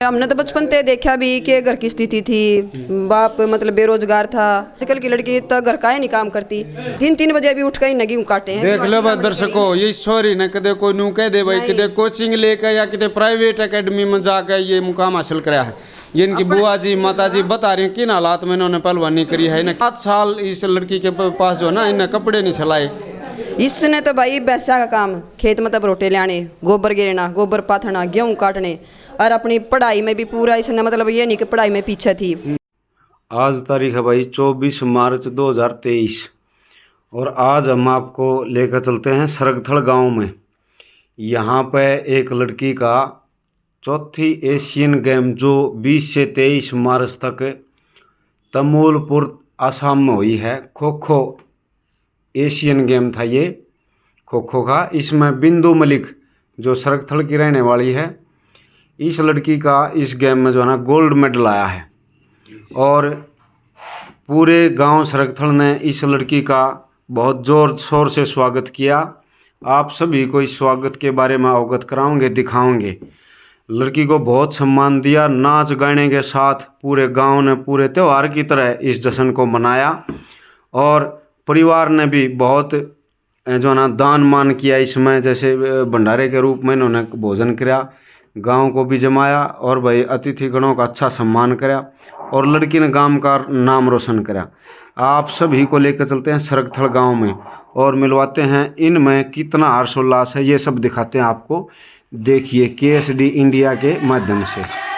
हमने तो बचपन से देखा भी कि घर की स्थिति थी, बाप मतलब बेरोजगार था। आजकल की लड़की तो घर का ही नहीं काम करती, 3-3 बजे भी उठ कर नगी काटे हैं। देख लो भाई दर्शकों, ये स्टोरी न कदे कोई नू कह दे भाई किते कोचिंग लेकर या किते प्राइवेट एकेडमी में जाकर ये मुकाम हासिल कराया है। ये इनकी बुआ जी माता जी बता रही हैं किन हालात में इन्होंने पहलवानी करी है। 7 साल इस लड़की के पास जो है ना, इन्हें कपड़े नहीं सिलाए। इसने तो भाई बैसा का काम, खेत में तब रोटे लाने, गोबर गिरना, गोबर पाथना, गेहूँ काटने, और अपनी पढ़ाई में भी पूरा इसने मतलब ये नहीं कि पढ़ाई में पीछे थी। आज तारीख है भाई 24 मार्च 2023 और आज हम आपको लेकर चलते हैं सरगथल गांव में। यहाँ पे एक लड़की का चौथी एशियन गेम जो 20 से 23 मार्च तक तमोलपुर आसाम में हुई है, खो खो एशियन गेम था ये खो खो का। इसमें बिंदु मलिक जो सरगथल की रहने वाली है, इस लड़की का इस गेम में जो है ना गोल्ड मेडल आया है। और पूरे गांव सरगथल ने इस लड़की का बहुत ज़ोर शोर से स्वागत किया। आप सभी को इस स्वागत के बारे में अवगत कराओगे, दिखाओगे। लड़की को बहुत सम्मान दिया, नाच गाने के साथ पूरे गांव ने पूरे त्यौहार की तरह इस जश्न को मनाया। और परिवार ने भी बहुत जो ना दान मान किया इसमें, जैसे भंडारे के रूप में इन्होंने भोजन किया, गांव को भी जमाया और भाई अतिथि गणों का अच्छा सम्मान करा और लड़की ने गांव का नाम रोशन करा। आप सभी को लेकर चलते हैं सरगथल गांव में और मिलवाते हैं इनमें कितना हर्षोल्लास है, ये सब दिखाते हैं आपको। देखिए KSD इंडिया के माध्यम से।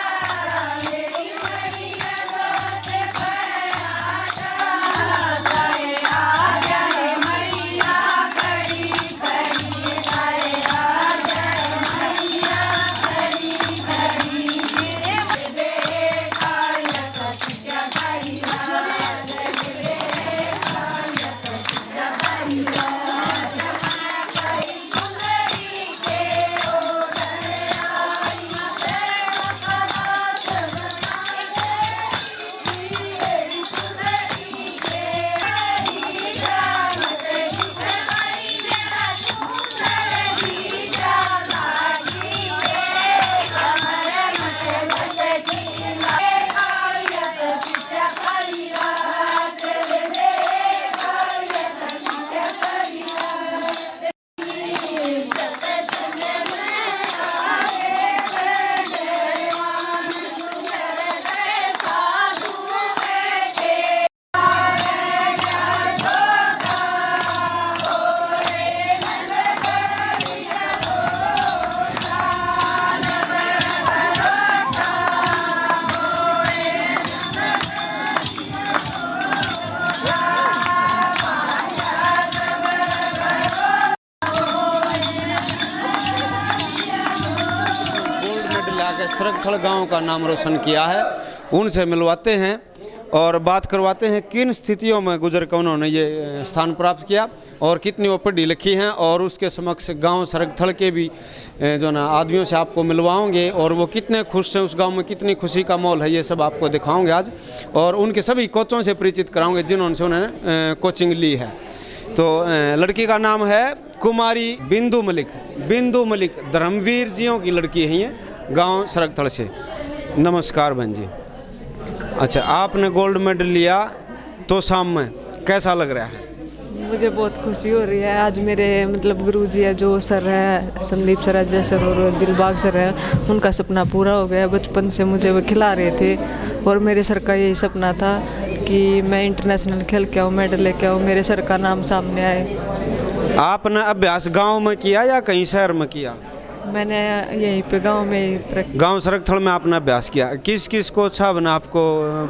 सरगथल गांव का नाम रोशन किया है, उनसे मिलवाते हैं और बात करवाते हैं किन स्थितियों में गुजर कर उन्होंने ये स्थान प्राप्त किया और कितनी वो पढ़ी लिखी हैं। और उसके समक्ष गांव सरगथल के भी जो ना आदमियों से आपको मिलवाओगे और वो कितने खुश हैं, उस गांव में कितनी खुशी का माहौल है, ये सब आपको दिखाओगे आज। और उनके सभी कोचों से परिचित कराओगे जिन्होंने से उन्होंने कोचिंग ली है। तो लड़की का नाम है कुमारी बिंदु मलिक। बिंदु मलिक धर्मवीर जियों की लड़की है ये, गांव सरगथल से। नमस्कार बहन जी। अच्छा, आपने गोल्ड मेडल लिया तो शाम में कैसा लग रहा है? मुझे बहुत खुशी हो रही है। आज मेरे मतलब गुरुजी है जो सर है, संदीप सर, अजय सर और दिलबाग सर है, उनका सपना पूरा हो गया। बचपन से मुझे वो खिला रहे थे और मेरे सर का यही सपना था कि मैं इंटरनेशनल खेल के आऊँ, मेडल लेके आऊँ, मेरे सर का नाम सामने आए। आपने अभ्यास गांव में किया या कहीं शहर में किया? मैंने यहीं पे गांव में गांव सरगथल में आपने अभ्यास किया। किस किस को अच्छा बना आपको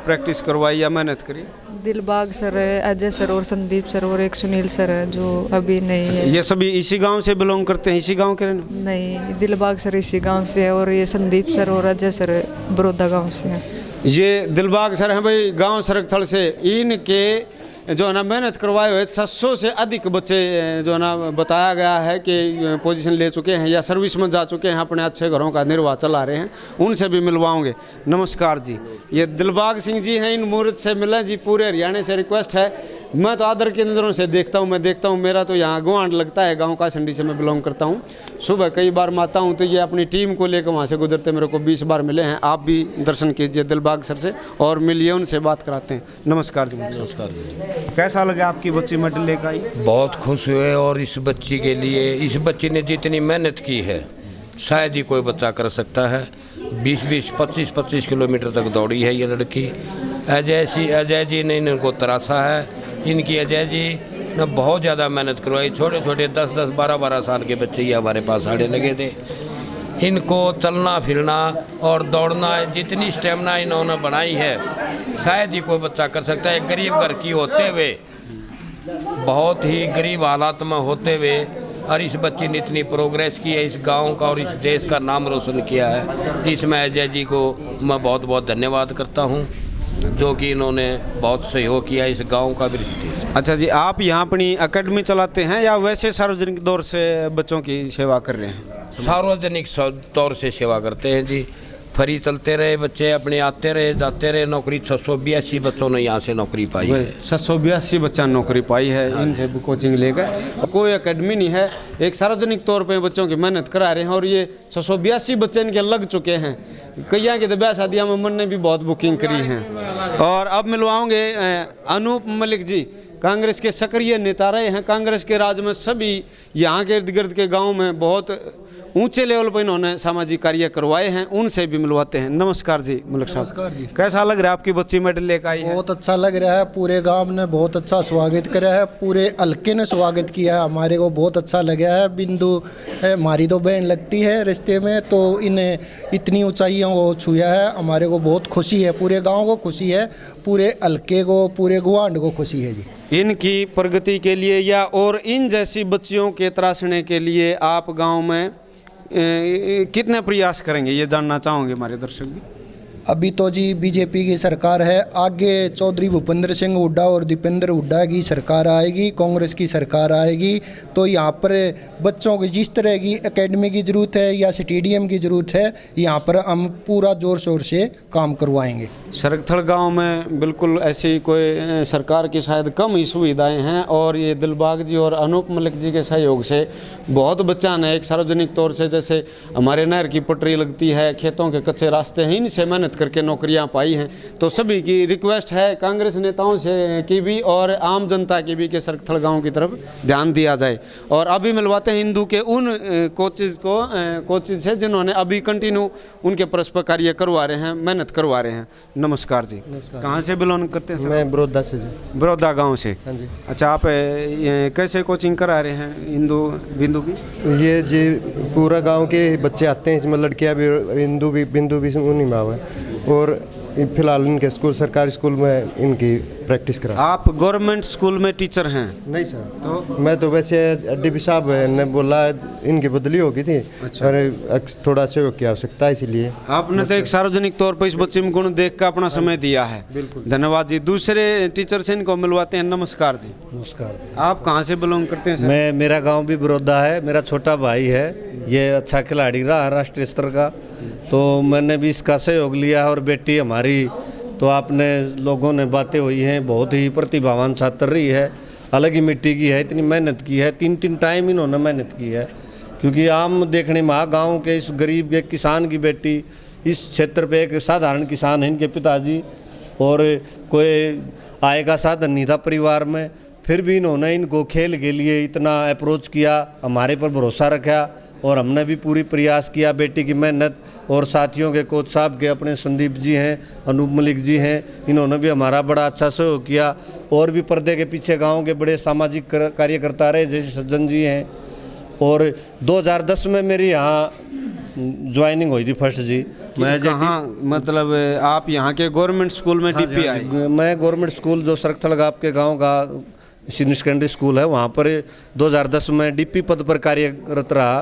प्रैक्टिस करवाई या मेहनत करी? दिलबाग सर है, अजय सर और संदीप सर और एक सुनील सर है जो अभी नहीं है। ये सभी इसी गांव से बिलोंग करते हैं? इसी गांव के नहीं, दिलबाग सर इसी गांव से है और ये संदीप सर और अजय सर बड़ौदा गांव से हैं। ये दिलबाग सर हैं भाई गांव सरगथल से। इनके जो है ना मेहनत करवाए हुए 600 से अधिक बच्चे जो है ना बताया गया है कि पोजीशन ले चुके हैं या सर्विस में जा चुके हैं, अपने अच्छे घरों का निर्वाह चला रहे हैं। उनसे भी मिलवाओगे। नमस्कार जी, ये दिलबाग सिंह जी हैं, इन मुहूर्त से मिले जी। पूरे हरियाणा से रिक्वेस्ट है मैं तो आदर की नज़रों से देखता हूँ। मेरा तो यहाँ गुआंड लगता है, गांव कासंडी से मैं बिलोंग करता हूँ। सुबह कई बार मैं आता हूँ तो ये अपनी टीम को लेकर वहाँ से गुजरते मेरे को 20 बार मिले हैं। आप भी दर्शन कीजिए दिलबाग सर से और मिलिए, उनसे बात कराते हैं। नमस्कार जी। नमस्कार जी। कैसा लगा आपकी बच्ची मेडल लेकर आई? बहुत खुश हुए, और इस बच्ची के लिए, इस बच्ची ने जितनी मेहनत की है शायद ही कोई बच्चा कर सकता है। 20-20, 25-25 किलोमीटर तक दौड़ी है ये लड़की। अजय जी ने इनको तराशा है। इनकी अजय जी ने बहुत ज़्यादा मेहनत करवाई। छोटे छोटे 10-10, 12-12 साल के बच्चे ये हमारे पास आने लगे थे। इनको चलना फिरना और दौड़ना, जितनी स्टेमिना इन्होंने बनाई है शायद ही कोई बच्चा कर सकता है। गरीब घर की होते हुए, बहुत ही गरीब हालात में होते हुए, और इस बच्ची ने इतनी प्रोग्रेस की है, इस गांव का और इस देश का नाम रोशन किया है। इसमें अजय जी को मैं बहुत बहुत धन्यवाद करता हूं, जो कि इन्होंने बहुत सहयोग किया इस गांव का भी। अच्छा जी, आप यहाँ अपनी एकेडमी चलाते हैं या वैसे सार्वजनिक तौर से बच्चों की सेवा कर रहे हैं? सार्वजनिक तौर से सेवा करते हैं जी। फ्री चलते रहे, बच्चे अपने आते रहे जाते रहे। नौकरी 682 बच्चों ने यहाँ से नौकरी पाई है। 682 बच्चा नौकरी पाई है इनसे कोचिंग लेकर। कोई एकेडमी नहीं है, एक सार्वजनिक तौर पे बच्चों की मेहनत करा रहे हैं। और ये 682 बच्चे इनके लग चुके हैं। कईया की तो ब्याह शादियाँ में मन ने भी बहुत बुकिंग करी हैं। और अब मिलवाओगे अनूप मलिक जी, कांग्रेस के सक्रिय नेता रहे हैं। कांग्रेस के राज में सभी यहाँ के इर्द गिर्द के गाँव में बहुत ऊंचे लेवल पर इन्होंने सामाजिक कार्य करवाए हैं। उनसे भी मिलवाते हैं। नमस्कार जी मलिक साहब। नमस्कार जी। कैसा लग रहा है आपकी बच्ची मेडल लेकर आई है? बहुत अच्छा लग रहा है। पूरे गांव ने बहुत अच्छा स्वागत करा है, पूरे हल्के ने स्वागत किया है। हमारे को बहुत अच्छा लगा है। बिंदु हमारी तो बहन लगती है रिश्ते में, तो इन्हें इतनी ऊंचाइयों को छुआ है। हमारे को बहुत खुशी है, पूरे गाँव को खुशी है, पूरे हल्के को, पूरे गुआंड को खुशी है जी। इनकी प्रगति के लिए या और इन जैसी बच्चियों के तराशने के लिए आप गांव में कितने प्रयास करेंगे, ये जानना चाहोगे हमारे दर्शक भी? अभी तो जी बीजेपी की सरकार है, आगे चौधरी भूपेंद्र सिंह हुड्डा और दीपेंद्र हुड्डा की सरकार आएगी, कांग्रेस की सरकार आएगी, तो यहाँ पर बच्चों की जिस तरह की एकेडमी की ज़रूरत है या स्टेडियम की ज़रूरत है, यहाँ पर हम पूरा ज़ोर शोर से काम करवाएंगे। सरगथल गांव में बिल्कुल ऐसी कोई सरकार की शायद कम ही सुविधाएं हैं, और ये दिलबाग जी और अनूप मलिक जी के सहयोग से बहुत बच्चा ने एक सार्वजनिक तौर से, जैसे हमारे नहर की पटरी लगती है, खेतों के कच्चे रास्ते हैं, इनसे मेहनत करके नौकरियां पाई हैं। तो सभी की रिक्वेस्ट है, कांग्रेस नेताओं से की भी और आम जनता की भी, कि सरगथल गाँव की तरफ ध्यान दिया जाए। और अभी मिलवाते हैं हिंदू के उन कोचेज से जिन्होंने अभी कंटिन्यू उनके परस्पर कार्य करवा रहे हैं, मेहनत करवा रहे हैं। नमस्कार जी। कहाँ से बिलोंग करते हैं सर? मैं बड़ौदा से जी। बड़ौदा गांव से। हाँ जी। अच्छा, आप कैसे कोचिंग करा रहे हैं हिंदू बिंदु की? ये जी पूरा गांव के बच्चे आते हैं, इसमें लड़कियां भी, हिंदू भी, बिंदु भी उन्हीं में आवा है। और फिलहाल इनके स्कूल, सरकारी स्कूल में इनकी प्रैक्टिस करा। आप गवर्नमेंट स्कूल में टीचर हैं? नहीं सर, तो मैं तो वैसे डीपी साहब ने बोला इनकी बदली होगी थी। अच्छा। और थोड़ा सहयोग की आवश्यकता है, इसीलिए आपने तो एक सार्वजनिक तौर पर इस बच्चे में गुण देख कर अपना समय दिया है। बिल्कुल, धन्यवाद जी। दूसरे टीचर से इनको मिलवाते हैं। नमस्कार जी। नमस्कार। आप कहाँ से बिलोंग करते हैं सर? मेरा गाँव भी बड़ौदा है, मेरा छोटा भाई है, ये अच्छा खिलाड़ी रहा राष्ट्रीय स्तर का, तो मैंने भी इसका सहयोग लिया। और बेटी हमारी तो आपने लोगों ने बातें हुई हैं, बहुत ही प्रतिभावान छात्र रही है, अलग ही मिट्टी की है, इतनी मेहनत की है, 3-3 टाइम इन्होंने मेहनत की है। क्योंकि आम देखने में गांव के इस गरीब एक किसान की बेटी, इस क्षेत्र पे एक साधारण किसान है इनके पिताजी, और कोई आय का साधन नहीं था परिवार में, फिर भी इन्होंने इनको खेल के लिए इतना अप्रोच किया, हमारे पर भरोसा रखा, और हमने भी पूरी प्रयास किया। बेटी की मेहनत और साथियों के, कोच साहब के, अपने संदीप जी हैं, अनूप मलिक जी हैं, इन्होंने भी हमारा बड़ा अच्छा सहयोग किया। और भी पर्दे के पीछे गांव के बड़े सामाजिक कार्यकर्ता रहे, जैसे सज्जन जी हैं। और 2010 में मेरी यहाँ ज्वाइनिंग हुई थी फर्स्ट जी। मैं कहाँ, मतलब आप यहाँ के गवर्नमेंट स्कूल में डीपी आए? मैं गवर्नमेंट स्कूल जो सरगथल आपके गाँव का सीनियर सेकेंडरी स्कूल है, वहाँ पर 2010 में डीपी पद पर कार्यरत रहा।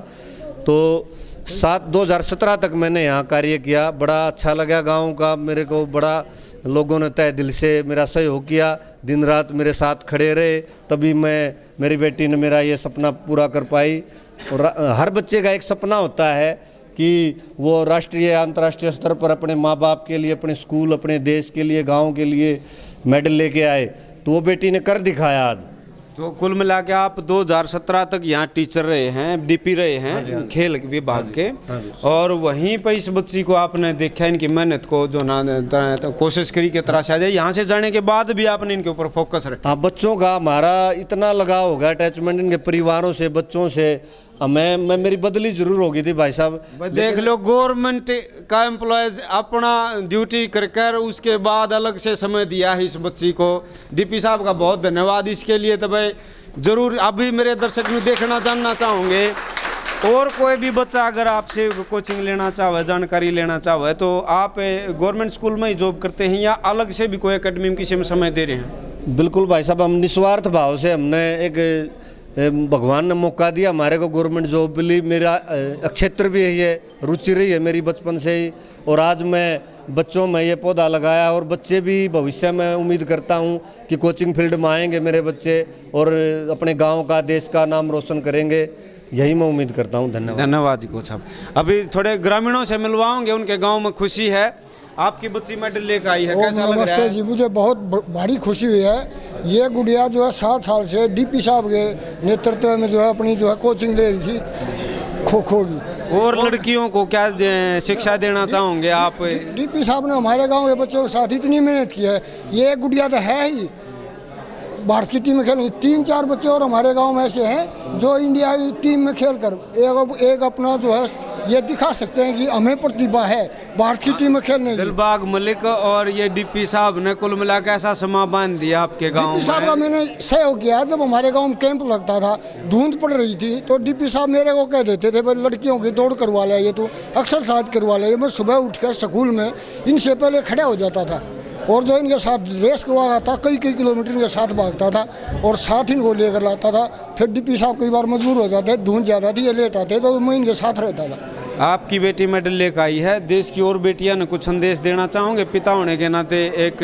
तो 2017 तक मैंने यहाँ कार्य किया। बड़ा अच्छा लगा गांव का, मेरे को बड़ा लोगों ने तहे दिल से मेरा सहयोग किया, दिन रात मेरे साथ खड़े रहे, तभी मेरी बेटी ने मेरा ये सपना पूरा कर पाई। और हर बच्चे का एक सपना होता है कि वो राष्ट्रीय अंतर्राष्ट्रीय स्तर पर अपने माँ बाप के लिए, अपने स्कूल, अपने देश के लिए, गाँव के लिए मेडल लेके आए। तो वो बेटी ने कर दिखाया आज। तो कुल मिला के आप 2017 तक यहाँ टीचर रहे हैं, डीपी रहे हैं खेल विभाग के, और वहीं पर इस बच्ची को आपने देखा, इनकी मेहनत को जो ना तो कोशिश करी के तरह से आ जाए। यहाँ से जाने के बाद भी आपने इनके ऊपर फोकस रखा। हाँ, बच्चों का हमारा इतना लगाव हो गया, अटैचमेंट इनके परिवारों से, बच्चों से। मैं मेरी बदली जरूर होगी थी भाई साहब। देख लो, गवर्नमेंट का एम्प्लॉयज अपना ड्यूटी कर कर उसके बाद अलग से समय दिया है इस बच्ची को। डीपी साहब का बहुत धन्यवाद इसके लिए। तो भाई जरूर अभी मेरे दर्शक में देखना जानना चाहूँगे, और कोई भी बच्चा अगर आपसे कोचिंग लेना चाहे, जानकारी लेना चाहे, तो आप गवर्नमेंट स्कूल में ही जॉब करते हैं या अलग से भी कोई एकेडमी में किसी में समय दे रहे हैं? बिल्कुल भाई साहब, हम निस्वार्थ भाव से, हमने एक भगवान ने मौका दिया हमारे को गवर्नमेंट जॉब के लिए। मेरा क्षेत्र भी यही है, रुचि रही है मेरी बचपन से ही, और आज मैं बच्चों में ये पौधा लगाया, और बच्चे भी भविष्य में उम्मीद करता हूँ कि कोचिंग फील्ड में आएंगे मेरे बच्चे और अपने गांव का, देश का नाम रोशन करेंगे, यही मैं उम्मीद करता हूँ। धन्यवाद जी कोच साहब। अभी थोड़े ग्रामीणों से मिलवाओगे, उनके गाँव में खुशी है, आपकी बच्ची मेडल लेकर आई है, कैसा लग रहा है? नमस्ते जी, मुझे बहुत भारी खुशी हुई है। ये गुड़िया जो है 7 साल से डीपी साहब के नेतृत्व में जो है अपनी जो है कोचिंग ले रही थी खो खो की। और लड़कियों को क्या शिक्षा देना चाहोगे आप? डीपी साहब ने हमारे गांव के बच्चों के साथ इतनी मेहनत की है। ये गुड़िया तो है ही भारत की टीम में खेल, 3-4 बच्चे और हमारे गांव में ऐसे हैं जो इंडिया की टीम में खेल कर एक अपना जो है ये दिखा सकते हैं कि हमें प्रतिभा है भारत की टीम में खेलने की। दिलबाग मलिक और ये डीपी साहब ने कुल मिला के ऐसा समा बांध दिया आपके गांव में। डीपी साहब का मैंने सहयोग किया। जब हमारे गांव में कैंप लगता था, धुंध पड़ रही थी, तो डीपी साहब मेरे को कह देते थे भाई लड़कियों की दौड़ करवा ले, ये तो एक्सरसाइज करवा ले। मैं सुबह उठ कर स्कूल में इनसे पहले खड़ा हो जाता था और जो इनके साथ रेस करवाता था, कई किलोमीटर इनके साथ भागता था और साथ इनको लेकर लाता था। फिर डीपी साहब कई बार मजबूर हो जाते, धुंध ज़्यादा थी, ये लेट आते, तो मैं इनके साथ रहता था। आपकी बेटी मेडल लेकर आई है, देश की और बेटियां ने कुछ संदेश देना चाहोगे पिता होने के नाते, एक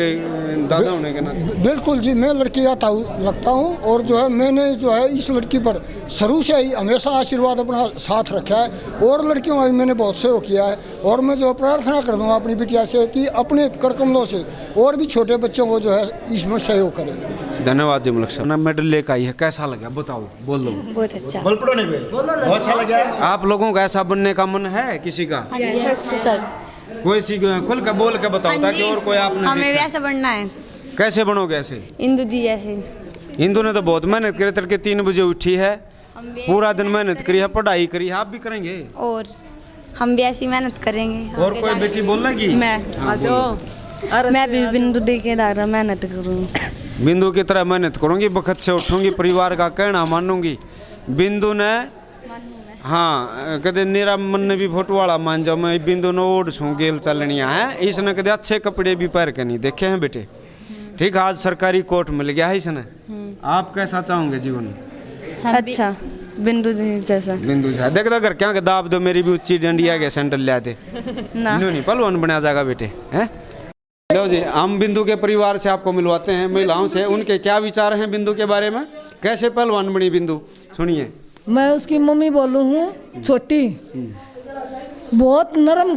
दादा होने के नाते? बिल्कुल जी, मैं लड़की का लगता हूँ और जो है मैंने जो है इस लड़की पर शुरू से ही हमेशा आशीर्वाद अपना साथ रखा है और लड़कियों का भी मैंने बहुत सहयोग किया है। और मैं जो प्रार्थना कर दूँगा अपनी बिटिया से कि अपने कर कमलों से और भी छोटे बच्चों को जो है इसमें सहयोग करें। धन्यवाद जी मुलक साहब। मेडल लेकर आई है, कैसा लगा बताओ, बोल दो। बहुत अच्छा, बहुत अच्छा लगा। आप लोगों का ऐसा बनने का मन है किसी का? सर कोई सी खुल के बोल के बताओ ताकि और कोई आपने हमें भी ऐसा बनना है। कैसे बनोगे ऐसे? इंदु दी जैसे। इंदु ने तो बहुत मेहनत करी, तड़के 3 बजे उठी है, पूरा दिन मेहनत करी है, पढ़ाई करी है, आप भी करेंगे? और हम भी ऐसी मेहनत करेंगे। और कोई बेटी बोल लगी? मैं भी बिंदु दी के तरह मेहनत करूँ। बिंदु की तरह मेहनत करूँगी, बखत से उठूँगी, परिवार का कहना मानूंगी। बिंदु ने हाँ कदे मेरा मन ने भी फोटो वाला मान जाओ, मैं बिंदु ने ओढ़ सूँ गेल चलनिया है। इसने कदे अच्छे कपड़े भी पहन के नहीं देखे हैं बेटे। ठीक, आज सरकारी कोर्ट मिल गया है इसने। आप कैसा चाहोगे जीवन? अच्छा, बिंदु जैसा। बिंदु जैसा देख दो, घर क्या के दाब दो, मेरी भी ऊंची डंडिया के सैंडल ले आते ना नहीं पहलवान बना जाएगा बेटे हैं। लो जी, हम बिंदु के परिवार से आपको मिलवाते हैं, महिलाओं से, उनके क्या विचार हैं बिंदु के बारे में, कैसे पहलवान बनी बिंदु, सुनिए। मैं उसकी मम्मी बोलूँ हूँ, छोटी, बहुत नरम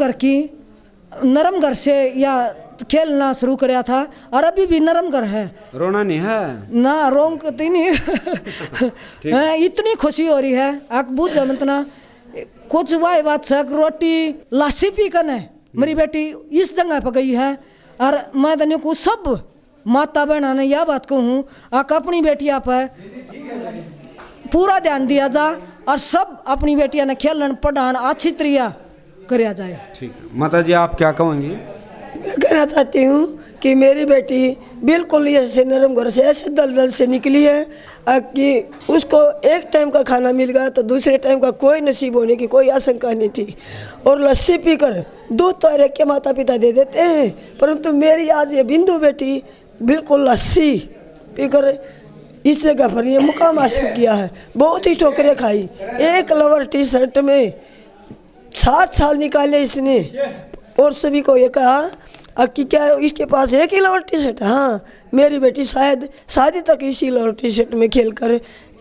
घर से या खेलना शुरू कराया था और अभी भी नरम घर है। रोना नहीं है ना, रोंगती नहीं है। इतनी खुशी हो रही है, आप बूझ जाओ इतना कुछ वाई बात सक रोटी लासी पी कर है मेरी बेटी इस जगह पर गई है। और मैं तनियों को सब माता बहना ने यह बात कहूँ, आप अपनी बेटिया पर पूरा ध्यान दिया जा और सब अपनी बेटिया ने खेलन पढ़ान अच्छी तरह कराया जाए। ठीक है माता जी, आप क्या कहेंगी? मैं कहना चाहती हूँ कि मेरी बेटी बिल्कुल ऐसे नरम घर से, ऐसे दलदल से निकली है कि उसको एक टाइम का खाना मिल गया तो दूसरे टाइम का कोई नसीब होने की कोई आशंका नहीं थी। और लस्सी पीकर दूध तो हर एक के माता पिता दे देते हैं, परंतु मेरी आज ये बिंदु बेटी बिल्कुल लस्सी पीकर इस जगह पर ये मुकाम हासिल किया है। बहुत ही ठोकरें खाई, एक लोअर टी शर्ट में 60 साल निकाले इसने और सभी को ये कहा कि क्या इसके पास एक ही लोअर टी शर्ट। हाँ, मेरी बेटी शायद शादी तक इसी लोअर टी शर्ट में खेलकर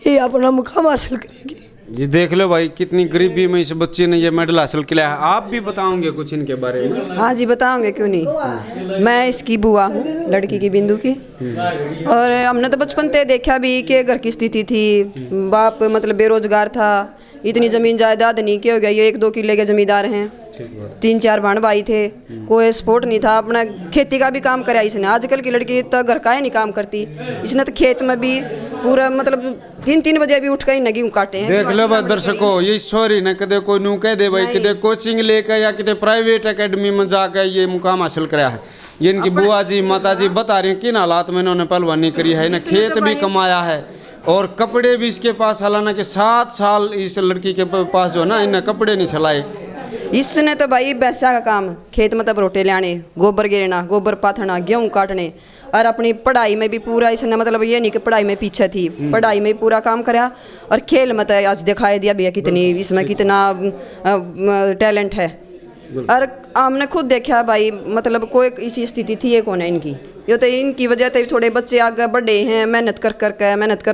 ये अपना मुकाम हासिल करेगी। जी देख लो भाई, कितनी गरीबी में इस बच्चे ने ये मेडल हासिल किया है। आप भी बताओगे कुछ इनके बारे में? हाँ जी बताओगे, क्यों नहीं। मैं इसकी बुआ हूँ, लड़की की, बिंदु की। और हमने तो बचपन से देखा भी कि घर की स्थिति थी, बाप मतलब बेरोजगार था, इतनी ज़मीन जायदाद नहीं, क्या हो गया, ये 1-2 किले के जमींदार हैं, 3-4 भाण भाई थे, कोई सपोर्ट नहीं था, अपना खेती का भी काम कराया इसने। आजकल की लड़की तो घर का ही नहीं काम करती, इसने तो खेत में भी पूरा मतलब 3-3 बजे भी उठ कर ही नगी काटे हैं। देख लो भाई दर्शकों, ये छोरी ने कदे कोई नू कह दे भाई, कदे कोचिंग लेकर या किते प्राइवेट एकेडमी में जाकर ये मुकाम हासिल कराया है। ये इनकी बुआ जी माता जी बता रही हैं किन हालात में इन्होंने पहलवानी करी है, इन्हें खेत भी कमाया है और कपड़े भी इसके पास, हालांकि 7 साल इस लड़की के पास जो ना इन्हें कपड़े नहीं सिलाए। इसने तो भाई बैसा का काम, खेत में तब रोटे लाने, गोबर गिरना, गोबर पाथना, गेहूँ काटने, और अपनी पढ़ाई में भी पूरा इसने मतलब ये नहीं कि पढ़ाई में पीछे थी, पढ़ाई में पूरा काम कराया। और खेल में तो आज दिखाई दिया भैया कितनी इसमें कितना टैलेंट है। और हमने खुद देखा भाई, मतलब कोई इसी स्थिति थी ये कौन है इनकी, ये तो इनकी वजह से थोड़े बच्चे आगे बढ़े हैं, मेहनत कर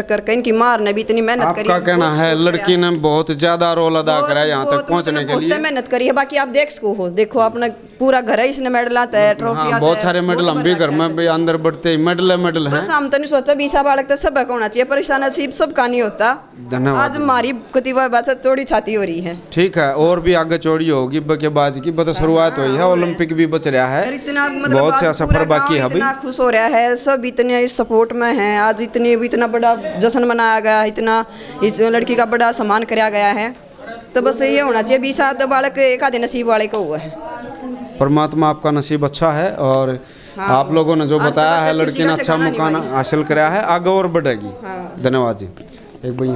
कर इनकी मार ने भी इतनी मेहनत करी। आपका कहना है लड़की ने बहुत ज्यादा रोल अदा करा है यहाँ तक पहुँचने के लिए, मेहनत करी है। बाकी आप देख सको हो, देखो अपना पूरा घर है, इसने मेडल आता है, ट्रॉफी आता है, बहुत सारे मेडल, हम भी घर में भी अंदर बढ़ते ही मेडल है। बस हम तो नहीं सोचते 20 बालक तो सब होना चाहिए, परेशान नसीब सबका नहीं होता। धन्यवाद। आज हमारी कतिपय बात चौड़ी छाती हो रही है। ठीक है, और भी आगे चौड़ी होगी बकेबाज की, बता शुरुआत हुई है, ओलंपिक भी बच रहा है, इतना मतलब बहुत सा सफर बाकी है। इतना खुश हो रहा है, सब इतने इस सपोर्ट में हैं। आज इतना बड़ा जश्न मनाया गया, इतना इस लड़की का बड़ा सम्मान कराया गया है। तो बस ये होना चाहिए, 20 बालक एक आधे नसीब वाले को हुआ है। परमात्मा आपका नसीब अच्छा है, और आप लोगों ने जो बताया है लड़की ने अच्छा मुकाम हासिल कराया है, आगे और बढ़ेगी। धन्यवाद जी। एक भाई